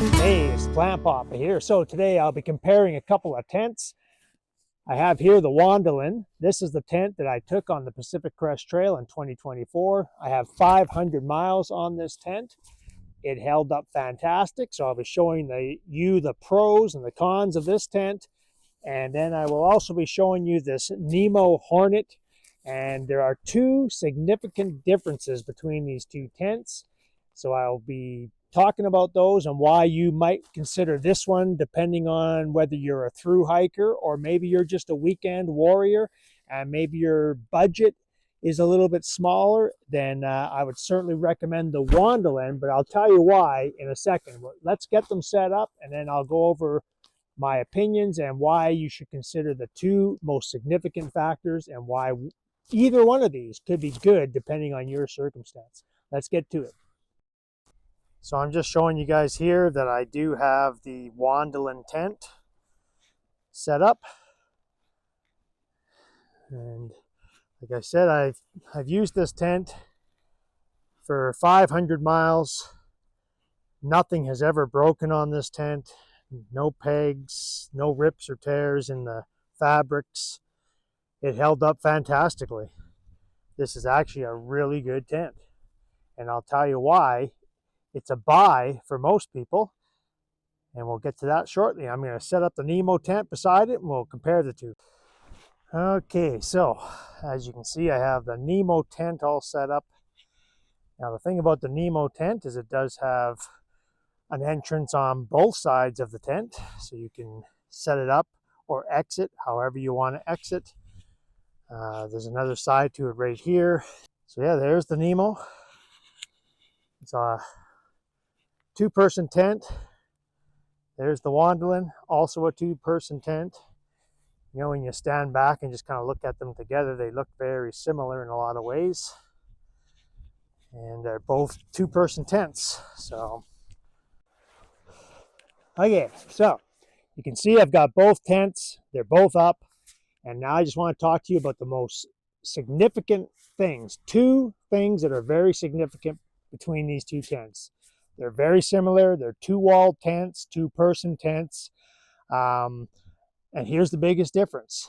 Hey, it's Plant Papa here. So today I'll be comparing a couple of tents. I have here the Wandelen. This is the tent that I took on the Pacific Crest Trail in 2024. I have 500 miles on this tent. It held up fantastic, so I'll be showing you the pros and the cons of this tent. And then I will also be showing you this NEMO Hornet. And there are two significant differences between these two tents. So I'll be talking about those and why you might consider this one, depending on whether you're a thru hiker or maybe you're just a weekend warrior and maybe your budget is a little bit smaller. Then I would certainly recommend the Wandelen, but I'll tell you why in a second. Let's get them set up and then I'll go over my opinions and why you should consider the two most significant factors and why either one of these could be good depending on your circumstance. Let's get to it. So I'm just showing you guys here that I do have the Wandelen tent set up. And like I said, I've used this tent for 500 miles. Nothing has ever broken on this tent. No pegs, no rips or tears in the fabrics. It held up fantastically. This is actually a really good tent. And I'll tell you why. It's a buy for most people, and we'll get to that shortly. I'm going to set up the NEMO tent beside it, and we'll compare the two. Okay, so as you can see, I have the NEMO tent all set up. Now, the thing about the NEMO tent is it does have an entrance on both sides of the tent, so you can set it up or exit however you want to exit. There's another side to it right here. So yeah, there's the NEMO. It's a two-person tent. There's the Wandelen, also a two-person tent. You know, when you stand back and just kind of look at them together, they look very similar in a lot of ways. And they're both two-person tents. So, okay, so you can see I've got both tents. They're both up. And now I just want to talk to you about the most significant things. Two things that are very significant between these two tents. They're very similar. They're two-walled tents, two-person tents. And here's the biggest difference.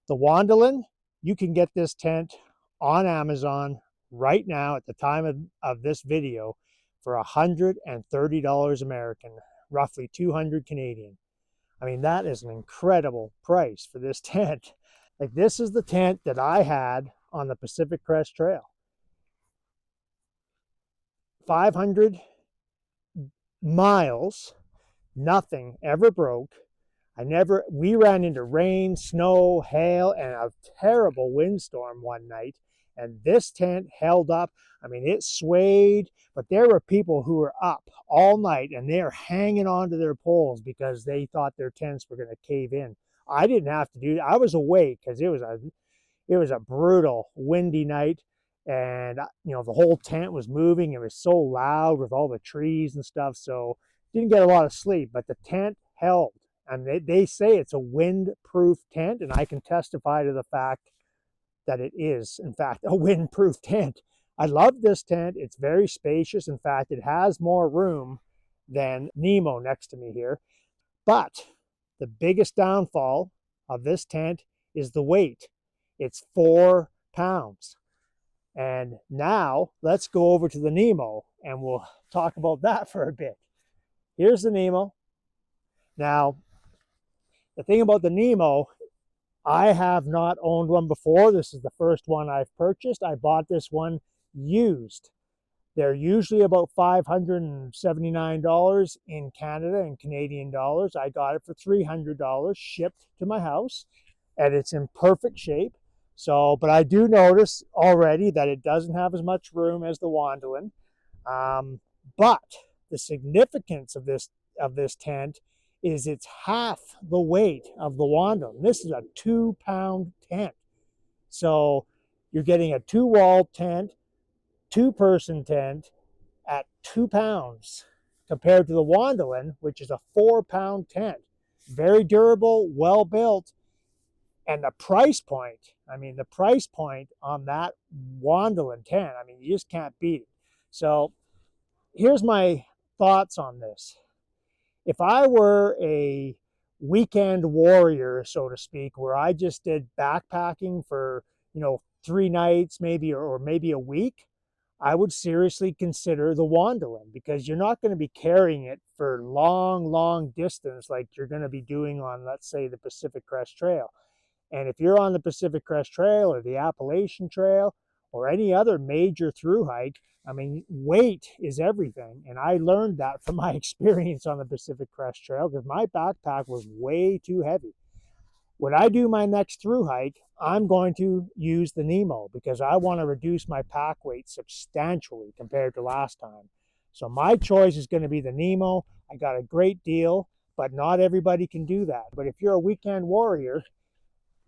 The Wandelen, you can get this tent on Amazon right now at the time of this video for $130 American, roughly 200 Canadian. I mean, that is an incredible price for this tent. Like, this is the tent that I had on the Pacific Crest Trail. 500 miles, nothing ever broke. We ran into rain, snow, hail, and a terrible windstorm one night, and this tent held up. I mean, it swayed, but there were people who were up all night and they're hanging onto their poles because they thought their tents were going to cave in. I didn't have to do that. I was awake because it was a brutal windy night. And you know, the whole tent was moving. It was so loud with all the trees and stuff, so didn't get a lot of sleep, but the tent held. And they say it's a wind-proof tent, and I can testify to the fact that it is, in fact, a wind-proof tent. I love this tent. It's very spacious. In fact, it has more room than NEMO next to me here. But the biggest downfall of this tent is the weight. It's 4 pounds. And now let's go over to the NEMO and we'll talk about that for a bit. Here's the NEMO. Now, the thing about the NEMO, I have not owned one before. This is the first one I've purchased. I bought this one used. They're usually about $579 in Canada and Canadian dollars. I got it for $300 shipped to my house, and it's in perfect shape. So, but I do notice already that it doesn't have as much room as the Wandelen. But the significance of this tent is it's half the weight of the Wandelen. This is a 2-pound tent. So you're getting a two-walled tent, two-person tent at 2 pounds compared to the Wandelen, which is a 4-pound tent. Very durable, well built. And the price point, I mean, the price point on that Wandelen tent, I mean, you just can't beat it. So here's my thoughts on this. if I were a weekend warrior, so to speak, where I just did backpacking for, 3 nights maybe, or maybe a week, I would seriously consider the Wandelen, because you're not going to be carrying it for long, long distance like you're going to be doing on, let's say, the Pacific Crest Trail. And if you're on the Pacific Crest Trail or the Appalachian Trail or any other major thru hike, I mean, weight is everything. And I learned that from my experience on the Pacific Crest Trail, because my backpack was way too heavy. When I do my next thru hike, I'm going to use the NEMO, because I want to reduce my pack weight substantially compared to last time. So my choice is going to be the NEMO. I got a great deal, but not everybody can do that. But if you're a weekend warrior,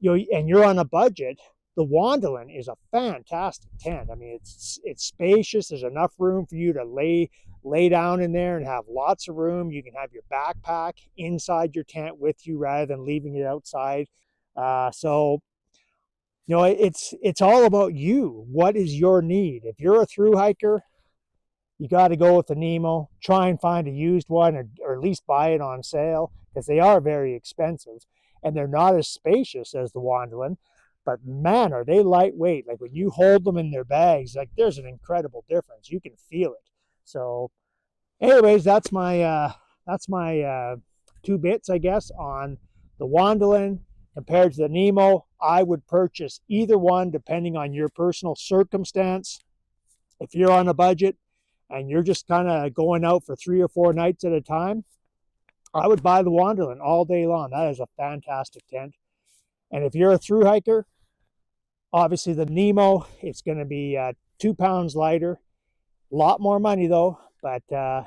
and you're on a budget, the Wandelen is a fantastic tent. I mean, it's spacious. There's enough room for you to lay down in there and have lots of room. You can have your backpack inside your tent with you rather than leaving it outside. So it's all about you. What is your need? If you're a thru hiker, you got to go with the NEMO. Try and find a used one, or at least buy it on sale, because they are very expensive. And they're not as spacious as the Wandelen, but man, are they lightweight. Like when you hold them in their bags, like there's an incredible difference. You can feel it. So anyways, that's my 2 bits, I guess, on the Wandelen compared to the NEMO. I would purchase either one depending on your personal circumstance. If you're on a budget and you're just kind of going out for 3 or 4 nights at a time, I would buy the Wandelen all day long. That is a fantastic tent. And if you're a thru hiker, obviously the NEMO, it's going to be 2 pounds lighter. A lot more money though, but the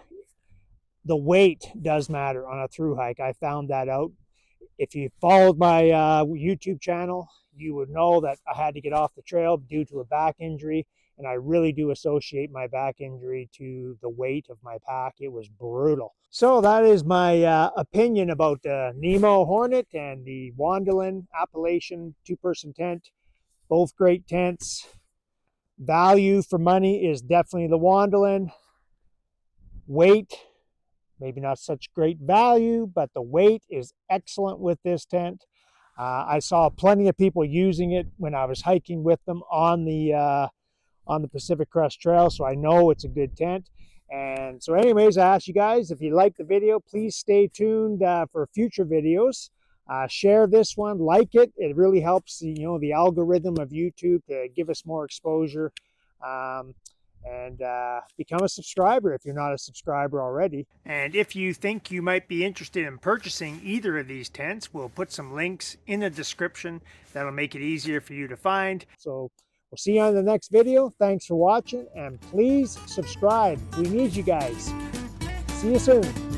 weight does matter on a thru hike. I found that out. If you followed my YouTube channel, you would know that I had to get off the trail due to a back injury. And I really do associate my back injury to the weight of my pack. It was brutal. So that is my opinion about the NEMO Hornet and the Wandelen Appalachian 2-person tent. Both great tents. Value for money is definitely the Wandelen. Weight, maybe not such great value, but the weight is excellent with this tent. I saw plenty of people using it when I was hiking with them on the Pacific Crest Trail, so I know it's a good tent. And so anyways, I ask you guys, if you like the video, please stay tuned for future videos. Share this one, like it. It really helps the algorithm of YouTube to give us more exposure. And become a subscriber if you're not a subscriber already. And if you think you might be interested in purchasing either of these tents, we'll put some links in the description that'll make it easier for you to find. So we'll see you on the next video. Thanks for watching, and please subscribe. We need you guys. See you soon.